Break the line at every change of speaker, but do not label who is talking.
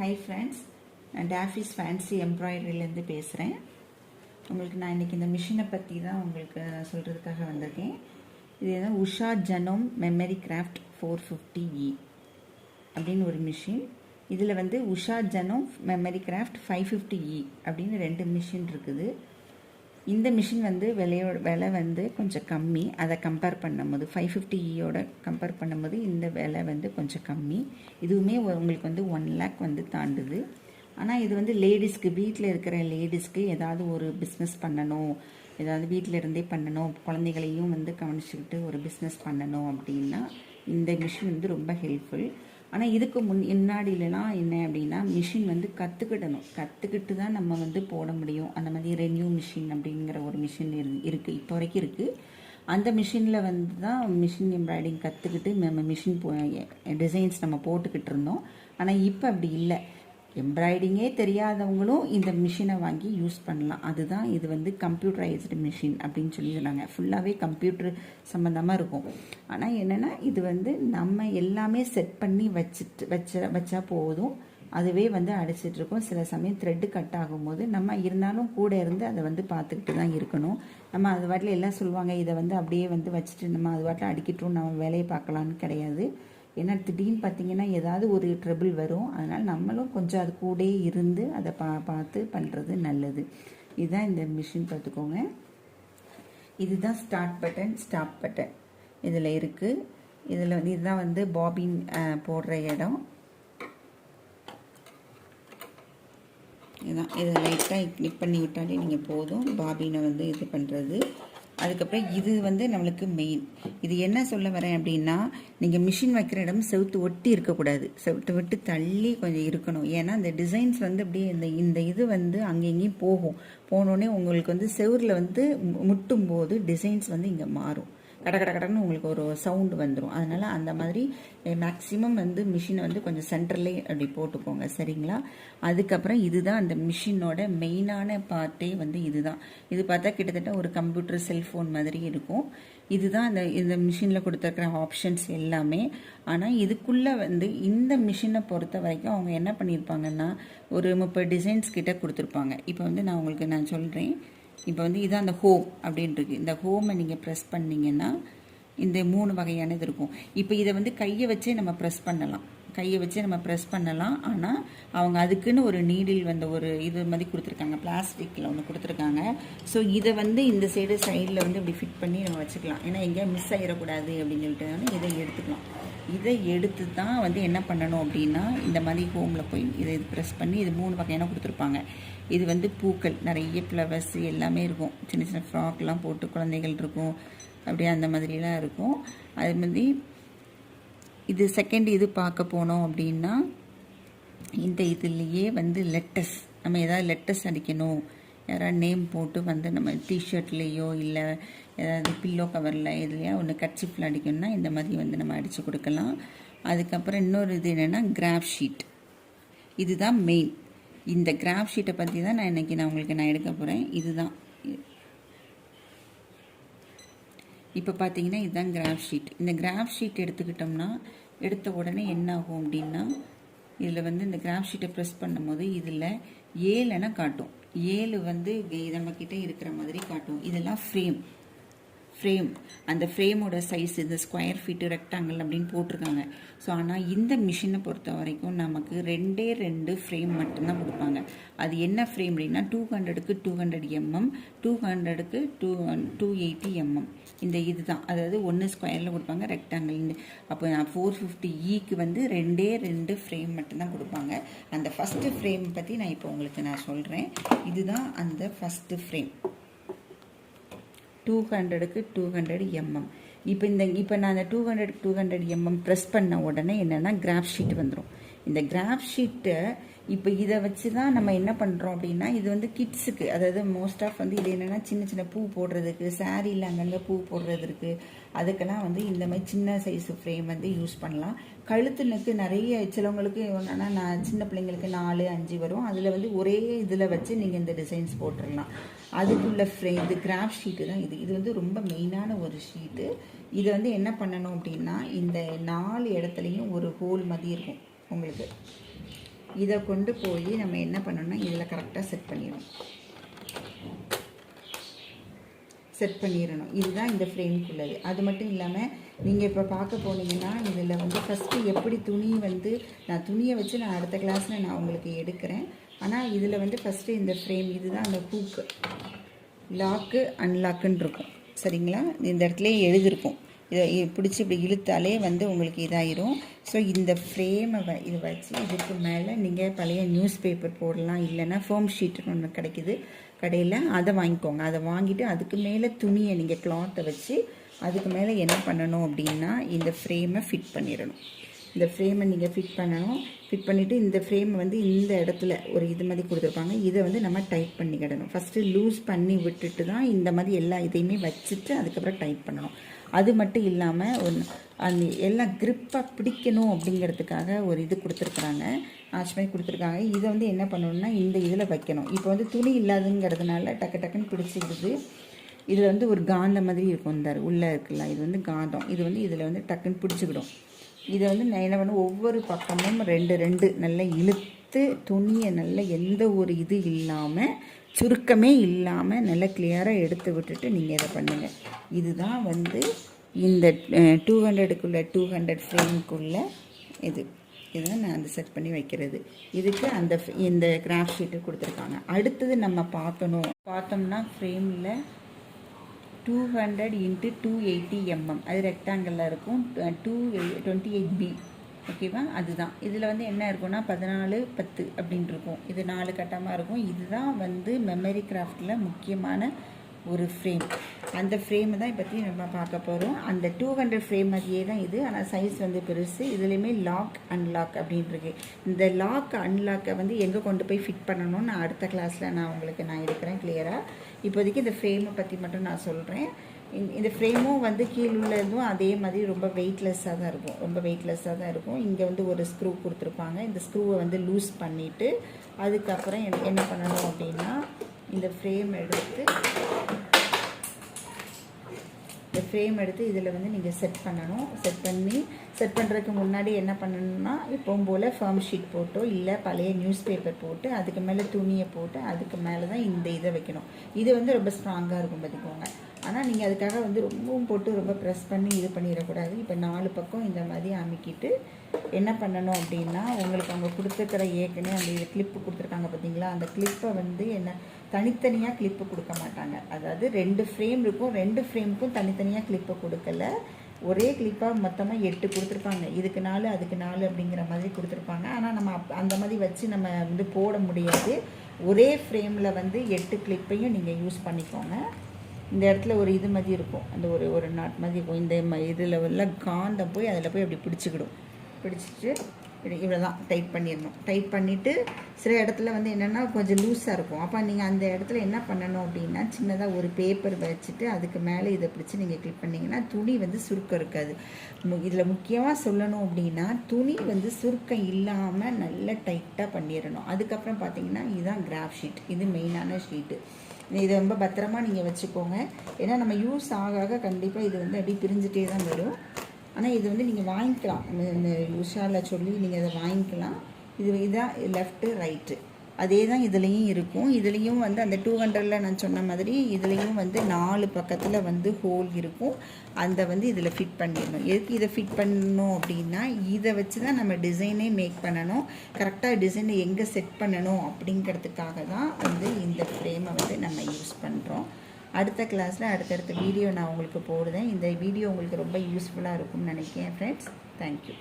Hi friends, நான் Daffis fancy எம்ப்ராய்டரியிலேருந்து பேசுகிறேன். உங்களுக்கு நான் இன்றைக்கி இந்த மிஷினை பற்றி தான் உங்களுக்கு சொல்கிறதுக்காக வந்திருக்கேன். இது என்ன உஷா ஜனோம் மெமரி கிராஃப்ட் 450E அப்படின்னு ஒரு மிஷின். இதில் வந்து உஷா ஜனோம் மெமரி கிராஃப்ட் 550E அப்படின்னு 2 மிஷின் இருக்குது. இந்த மிஷின் வந்து விலை வந்து கொஞ்சம் கம்மி. அதை கம்பேர் பண்ணும்போது 550Eயோட கம்பேர் பண்ணும்போது இந்த விலை வந்து கொஞ்சம் கம்மி. இதுவுமே உங்களுக்கு வந்து 1 lakh வந்து தாண்டுது. ஆனால் இது வந்து லேடிஸ்க்கு, வீட்டில் இருக்கிற லேடிஸ்க்கு ஏதாவது ஒரு பிஸ்னஸ் பண்ணணும், ஏதாவது வீட்டில் இருந்தே பண்ணணும், குழந்தைகளையும் வந்து கவனிச்சுக்கிட்டு ஒரு பிஸ்னஸ் பண்ணணும் அப்படின்னா இந்த மிஷின் வந்து ரொம்ப ஹெல்ப்ஃபுல். ஆனால் இதுக்கு முன்னாடிலாம் என்ன அப்படின்னா மிஷின் வந்து கற்றுக்கிட்டு தான் நம்ம வந்து போட முடியும். அந்த மாதிரி ரெனியூ மிஷின் அப்படிங்கிற ஒரு மிஷின் இருக்குது, இப்போ வரைக்கும் இருக்குது. அந்த மிஷினில் வந்து தான் மிஷின் எம்ப்ராய்டிங் கற்றுக்கிட்டு நம்ம மிஷின் டிசைன்ஸ் நம்ம போட்டுக்கிட்டு இருந்தோம். ஆனால் இப்போ அப்படி இல்லை. எம்ப்ராய்டிங்கே தெரியாதவங்களும் இந்த மிஷினை வாங்கி யூஸ் பண்ணலாம். அதுதான் இது வந்து கம்ப்யூட்டரைஸ்டு மிஷின் அப்படின்னு சொல்லி சொன்னாங்க. ஃபுல்லாகவே கம்ப்யூட்டர் சம்மந்தமாக இருக்கும். ஆனால் என்னென்னா இது வந்து நம்ம எல்லாமே செட் பண்ணி வச்சா போதும், அதுவே வந்து அடிச்சிட்ருக்கோம். சில சமயம் த்ரெட்டு கட் ஆகும்போது நம்ம இருந்தாலும் கூட இருந்து அதை வந்து பார்த்துக்கிட்டு தான் இருக்கணும். நம்ம அது வாட்டில் எல்லாம் சொல்லுவாங்க இதை வந்து அப்படியே வந்து வச்சுட்டு நம்ம அது வாட்டில் அடிக்கிட்டோம் நம்ம வேலையை பார்க்கலான்னு கிடையாது. ஏன்னா திடீர்னு பார்த்தீங்கன்னா ஏதாவது ஒரு ட்ரபிள் வரும். அதனால் நம்மளும் கொஞ்சம் அது கூட இருந்து அதை பார்த்து பண்ணுறது நல்லது. இதுதான் இந்த மிஷின், பார்த்துக்கோங்க. இதுதான் ஸ்டார்ட் பட்டன், ஸ்டாப் பட்டன் இதில் இருக்குது. இதில் வந்து இதுதான் வந்து பாபின் போடுற இடம். இதுதான், இதை லைட்டாக கிளிக் பண்ணி விட்டாலே நீங்கள் போதும் பாபினை வந்து இது பண்ணுறது. அதுக்கப்புறம் இது வந்து நம்மளுக்கு மெயின். இது என்ன சொல்ல வரேன் அப்படின்னா, நீங்கள் மிஷின் வைக்கிற இடம் செவுத்து ஒட்டி இருக்கக்கூடாது, செவுத்து விட்டு தள்ளி கொஞ்சம் இருக்கணும். ஏன்னா இந்த டிசைன்ஸ் வந்து அப்படியே இந்த இது வந்து அங்கே இங்கேயும் போனோடனே உங்களுக்கு வந்து செவுரில் வந்து முட்டும் போது டிசைன்ஸ் வந்து இங்கே மாறும். கடன்னு உங்களுக்கு ஒரு சவுண்டு வந்துடும். அதனால் அந்த மாதிரி மேக்ஸிமம் வந்து மிஷினை வந்து கொஞ்சம் சென்டர்லே அப்படி போட்டுக்கோங்க, சரிங்களா? அதுக்கப்புறம் இதுதான் அந்த மிஷினோட மெயினான பார்ட்டே வந்து இதுதான். இது பார்த்தா கிட்டத்தட்ட ஒரு கம்ப்யூட்டர் செல்ஃபோன் மாதிரி இருக்கும். இதுதான் இந்த மிஷினில் கொடுத்துருக்கிற ஆப்ஷன்ஸ் எல்லாமே. ஆனால் இதுக்குள்ளே வந்து இந்த மிஷினை பொறுத்த வரைக்கும் அவங்க என்ன பண்ணியிருப்பாங்கன்னா ஒரு 30 டிசைன்ஸ் கிட்ட கொடுத்துருப்பாங்க. இப்போ வந்து நான் சொல்கிறேன். இப்போ வந்து இதுதான் அந்த ஹோம் அப்படின்ட்டு. இந்த ஹோமை நீங்கள் ப்ரெஸ் பண்ணிங்கன்னா இந்த 3 வகையானது இருக்கும். இப்போ இதை வந்து கையை வச்சே நம்ம ப்ரெஸ் பண்ணலாம். ஆனால் அவங்க அதுக்குன்னு ஒரு நீடில் வந்து ஒரு இது மாதிரி கொடுத்துருக்காங்க, பிளாஸ்டிக்கில் ஒன்று கொடுத்துருக்காங்க. ஸோ இதை வந்து இந்த சைடில் வந்து இப்படி ஃபிட் பண்ணி நம்ம வச்சுக்கலாம். ஏன்னா எங்கேயா மிஸ் ஆகிடக்கூடாது அப்படின்னு சொல்லிட்டு இதை எடுத்துக்கலாம். இதை எடுத்து தான் வந்து என்ன பண்ணணும் அப்படின்னா இந்த மாதிரி ஹோமில் போய் இதை ப்ரெஸ் பண்ணி இது 3 வகையான கொடுத்துருப்பாங்க. இது வந்து பூக்கள், நிறைய ஃப்ளவர்ஸ் எல்லாமே இருக்கும். சின்ன சின்ன ஃப்ராக்லாம் போட்டு குழந்தைகள் இருக்கும், அப்படியே அந்த மாதிரிலாம் இருக்கும். அது மாதிரி இது செகண்ட் இது பார்க்க போனோம் அப்படின்னா இந்த இதுலேயே வந்து லெட்டர்ஸ், நம்ம ஏதாவது லெட்டர்ஸ் அடிக்கணும், யாராவது நேம் போட்டு வந்து நம்ம டிஷர்ட்லேயோ இல்லை ஏதாவது பில்லோ கவரில் இதுலையா ஒன்று கர்ச்சீஃபில் அடிக்கணும்னா இந்த மாதிரி வந்து நம்ம அடித்து கொடுக்கலாம். அதுக்கப்புறம் இன்னொரு இது என்னென்னா கிராஃப் ஷீட். இதுதான் மெயின். இந்த கிராஃப் ஷீட்டை பற்றி தான் நான் உங்களுக்கு எடுக்க போகிறேன். இதுதான் இப்போ பார்த்தீங்கன்னா இதுதான் கிராஃப் ஷீட். இந்த கிராஃப் ஷீட் எடுத்துக்கிட்டோம்னா எடுத்த உடனே என்ன ஆகும் அப்படின்னா இதில் வந்து இந்த கிராஃப் ஷீட்டை ப்ரெஸ் பண்ணும்போது இதில் 7 காட்டும். 7 வந்து நம்மக்கிட்ட இருக்கிற மாதிரி காட்டும். இதெல்லாம் ஃப்ரேம். அந்த ஃப்ரேமோட சைஸ் இந்த ஸ்கொயர் ஃபீட்டு, ரெக்டாங்கிள் அப்படின்னு போட்டிருக்காங்க. ஸோ ஆனால் இந்த மிஷினை பொறுத்த வரைக்கும் நமக்கு 2 ஃப்ரேம் மட்டும்தான் கொடுப்பாங்க. அது என்ன ஃப்ரேம் அப்படின்னா 200க்கு 200 mm, 200க்கு 280 mm. இந்த இதுதான், அதாவது 1 ஸ்கொயரில் கொடுப்பாங்க, ரெக்டாங்கிள். அப்போ நான் 450Eக்கு வந்து 2 ஃப்ரேம் மட்டும்தான் கொடுப்பாங்க. அந்த ஃபஸ்ட்டு ஃப்ரேம் பற்றி நான் இப்போ உங்களுக்கு சொல்கிறேன். இதுதான் அந்த ஃபஸ்ட்டு ஃப்ரேம், 200க்கு 200 mm. இப்போ நான் அந்த 200க்கு 200 mm ப்ரெஸ் பண்ண உடனே என்னென்னா கிராஃப் ஷீட் வந்துடும். இந்த கிராஃப் ஷீட்டை இப்போ இதை வச்சு தான் நம்ம என்ன பண்ணுறோம் அப்படின்னா இது வந்து கிட்ஸுக்கு, அதாவது மோஸ்ட் ஆஃப் வந்து இது என்னென்னா சின்ன சின்ன பூ போடுறதுக்கு, சாரியில் அங்கங்கே பூ போடுறதுக்கு, அதுக்கெல்லாம் வந்து இந்த மாதிரி சின்ன சைஸு ஃப்ரேம் வந்து யூஸ் பண்ணலாம். கழுத்துனுக்கு நிறைய சிலவங்களுக்கு என்னென்னா நான் சின்ன பிள்ளைங்களுக்கு 4, 5 வரும். அதில் வந்து ஒரே இதில் வச்சு நீங்கள் இந்த டிசைன்ஸ் போட்டுடலாம். அதுக்குள்ள ஃப்ரேம் இது கிராஃப் ஷீட்டு தான். இது வந்து ரொம்ப மெயினான ஒரு ஷீட்டு. இதை வந்து என்ன பண்ணணும் அப்படின்னா இந்த 4 இடத்துலையும் ஒரு ஹோல் மாதிரி இருக்கும் உங்களுக்கு. இதை கொண்டு போய் நம்ம என்ன பண்ணணும்னா இதில் கரெக்டாக செட் பண்ணிடணும். இதுதான் இந்த ஃப்ரேமுக்குள்ளது. அது மட்டும் இல்லாமல் நீங்கள் இப்போ பார்க்க போனீங்கன்னா இதில் வந்து ஃபஸ்ட்டு எப்படி துணி வந்து நான் துணியை வச்சு நான் அடுத்த கிளாஸில் நான் உங்களுக்கு எடுக்கிறேன். ஆனால் இதில் வந்து ஃபஸ்ட்டு இந்த ஃப்ரேம் இதுதான் அந்த ஹூக்கு, லாக்கு அன்லாக்குன்னு இருக்கும் சரிங்களா. இந்த இடத்துல எழுதியிருக்கும். இதை பிடிச்சி இப்படி இழுத்தாலே வந்து உங்களுக்கு இதாயிரும். ஸோ இந்த ஃப்ரேமை இது வச்சு இதுக்கு மேலே நீங்கள் பழைய நியூஸ் பேப்பர் போடலாம், இல்லைன்னா ஃபோம் ஷீட்டுன்னு ஒன்று கிடைக்கிது கடையில், அதை வாங்கிக்கோங்க. அதை வாங்கிட்டு அதுக்கு மேலே துணியை நீங்கள் கிளாத்தை வச்சு அதுக்கு மேலே என்ன பண்ணணும் அப்படின்னா இந்த ஃப்ரேமை ஃபிட் பண்ணிடணும். இந்த ஃப்ரேமை நீங்கள் ஃபிட் பண்ணிவிட்டு இந்த ஃப்ரேமை வந்து இந்த இடத்துல ஒரு இது மாதிரி கொடுத்துருப்பாங்க. இதை வந்து நம்ம டைட் பண்ணிக்கிடணும். ஃபஸ்ட்டு லூஸ் பண்ணி விட்டுட்டு தான் இந்த மாதிரி எல்லா இதையுமே வச்சுட்டு அதுக்கப்புறம் டைட் பண்ணணும். அது மட்டும் இல்லாமல் அந்த எல்லாம் க்ரிப்பாக பிடிக்கணும் அப்படிங்கிறதுக்காக ஒரு இது கொடுத்துருக்குறாங்க, ஆச் மாதிரி கொடுத்துருக்காங்க. இதை வந்து என்ன பண்ணணும்னா இந்த இதில் வைக்கணும். இப்போ வந்து துணி இல்லாதுங்கிறதுனால டக்குன்னு பிடிச்சிக்கிடுது. இதில் வந்து ஒரு காந்தம் மாதிரி இருக்கும், இந்த உள்ளே இருக்குல்ல, இது வந்து காந்தம். இது வந்து இதில் வந்து டக்குன்னு பிடிச்சிக்கிடும். இதை வந்து நான் என்ன பண்ண ஒவ்வொரு பக்கமும் ரெண்டு நல்லா இழுத்து துணியை நல்லா எந்த ஒரு இது இல்லாமல் சுருக்கமே இல்லாமல் நல்லா கிளியராக எடுத்து விட்டுட்டு நீங்கள் இதை பண்ணுங்கள். இதுதான் வந்து இந்த 200க்குள்ளே 200 ஃப்ரேமுக்குள்ளே இதுதான் நான் அந்த செட் பண்ணி வைக்கிறது. இதுக்கு இந்த கிராஃப்ட் ஷீட்டு கொடுத்துருக்காங்க. அடுத்தது நம்ம பார்த்தோம்னா ஃப்ரேமில் 200 × 280 mm, அது ரெக்டாங்கிளில் இருக்கும். 28B ஓகேவா. அதுதான் இதில் வந்து என்ன இருக்குன்னா 14×10 அப்படின்ட்டு இருக்கும். இது 4 கட்டமாக இருக்கும். இதுதான் வந்து மெமரி கிராஃப்டில் முக்கியமான ஒரு ஃப்ரேம். அந்த ஃப்ரேமை தான் பற்றி நம்ம பார்க்க போகிறோம். அந்த 200 ஃப்ரேம் மாதிரியே தான் இது, ஆனால் சைஸ் வந்து பெருசு. இதுலேயுமே லாக் அன்லாக் அப்படின்ட்டுருக்கு. இந்த லாக் அன்லாக்கை வந்து எங்கே கொண்டு போய் ஃபிட் பண்ணணும்னு நான் அடுத்த கிளாஸில் நான் எடுக்கிறேன் கிளியராக. இப்போதைக்கு இந்த ஃப்ரேமை பற்றி மட்டும் நான் சொல்கிறேன். இந்த ஃப்ரேமும் வந்து கீழே உள்ளதும் அதே மாதிரி ரொம்ப வெயிட்லெஸ்ஸாக தான் இருக்கும். இங்கே வந்து ஒரு ஸ்க்ரூ கொடுத்துருப்பாங்க. இந்த ஸ்க்ரூவை வந்து லூஸ் பண்ணிவிட்டு அதுக்கப்புறம் என்ன பண்ணணும் அப்படின்னா இந்த ஃப்ரேம் எடுத்து இதில் வந்து நீங்கள் செட் பண்ணுறதுக்கு முன்னாடி என்ன பண்ணணும்னா இப்போவும் போல் ஃபர்ம் ஷீட் போட்டோ இல்லை பழைய நியூஸ் பேப்பர் போட்டு அதுக்கு மேலே துணியை போட்டு அதுக்கு மேலே தான் இந்த இதை வைக்கணும். இது வந்து ரொம்ப ஸ்ட்ராங்காக இருக்கும் பார்த்துக்கோங்க. ஆனால் நீங்கள் அதுக்காக வந்து ரொம்பவும் போட்டு ரொம்ப ப்ரெஸ் பண்ணி இது பண்ணிடக்கூடாது. இப்போ 4 பக்கம் இந்த மாதிரி அமுக்கிட்டு என்ன பண்ணணும் அப்படின்னா உங்களுக்கு அவங்க கொடுத்துருக்கிற ஏற்கனவே அந்த கிளிப்பு கொடுத்துருக்காங்க பார்த்தீங்களா, அந்த கிளிப்பை வந்து தனித்தனியாக கிளிப்பு கொடுக்க மாட்டாங்க. அதாவது 2 ஃப்ரேம் இருக்கும், 2 ஃப்ரேமுக்கும் தனித்தனியாக கிளிப்பை கொடுக்கல, ஒரே கிளிப்பாக மொத்தமாக 8 கொடுத்துருப்பாங்க. இதுக்கு 4 அதுக்கு 4 அப்படிங்கிற மாதிரி கொடுத்துருப்பாங்க. ஆனால் நம்ம அந்த மாதிரி வச்சு நம்ம வந்து போட முடியாது. ஒரே ஃப்ரேமில் வந்து 8 கிளிப்பையும் நீங்கள் யூஸ் பண்ணிக்கோங்க. இந்த இடத்துல ஒரு இது மாதிரி இருக்கும், அந்த ஒரு நாட் மாதிரி இருக்கும். இந்த இதில் உள்ள காந்தம் போய் அதில் போய் அப்படி பிடிச்சிட்டு இவ்வளோ தான் டைட் பண்ணிவிட்டு சில இடத்துல வந்து என்னென்னா கொஞ்சம் லூஸாக இருக்கும். அப்போ நீங்கள் அந்த இடத்துல என்ன பண்ணணும் அப்படின்னா சின்னதாக ஒரு பேப்பர் வச்சுட்டு அதுக்கு மேலே இதை பிடிச்சி நீங்கள் கிளிக் பண்ணிங்கன்னா துணி வந்து சுருக்கம் இருக்காது. இதில் முக்கியமாக சொல்லணும் அப்படின்னா துணி வந்து சுருக்கம் இல்லாமல் நல்லா டைட்டாக பண்ணிடணும். அதுக்கப்புறம் பார்த்தீங்கன்னா இதுதான் கிராஃப்ட் ஷீட், இது மெயினான ஷீட்டு. இதை ரொம்ப பத்திரமா நீங்கள் வச்சுக்கோங்க. ஏன்னா நம்ம யூஸ் ஆக கண்டிப்பாக இது வந்து அப்படியே பிரிஞ்சுட்டே தான் வரும். ஆனால் இது வந்து நீங்கள் வாங்கிக்கலாம், இந்த உஷாவில் சொல்லி நீங்கள் அதை வாங்கிக்கலாம். இதுதான் லெஃப்ட்டு ரைட்டு அதே தான் இதுலேயும் இருக்கும். இதுலேயும் வந்து அந்த 200ல் நான் சொன்ன மாதிரி இதுலேயும் வந்து 4 பக்கத்தில் வந்து ஹோல் இருக்கும். அந்த வந்து இதில் ஃபிட் பண்ணிடணும். எதுக்கு இதை ஃபிட் பண்ணணும் அப்படின்னா இதை வச்சு தான் நம்ம டிசைனே மேக் பண்ணணும். கரெக்டாக டிசைனை எங்கே செட் பண்ணணும் அப்படிங்கிறதுக்காக தான் வந்து இந்த ஃப்ரேமை வந்து நம்ம யூஸ் பண்ணுறோம். அடுத்த கிளாஸில் அடுத்தடுத்த வீடியோ நான் உங்களுக்கு போடுறேன். இந்த வீடியோ உங்களுக்கு ரொம்ப யூஸ்ஃபுல்லாக இருக்கும்னு நினைக்கிறேன் ஃப்ரெண்ட்ஸ். தேங்க்யூ.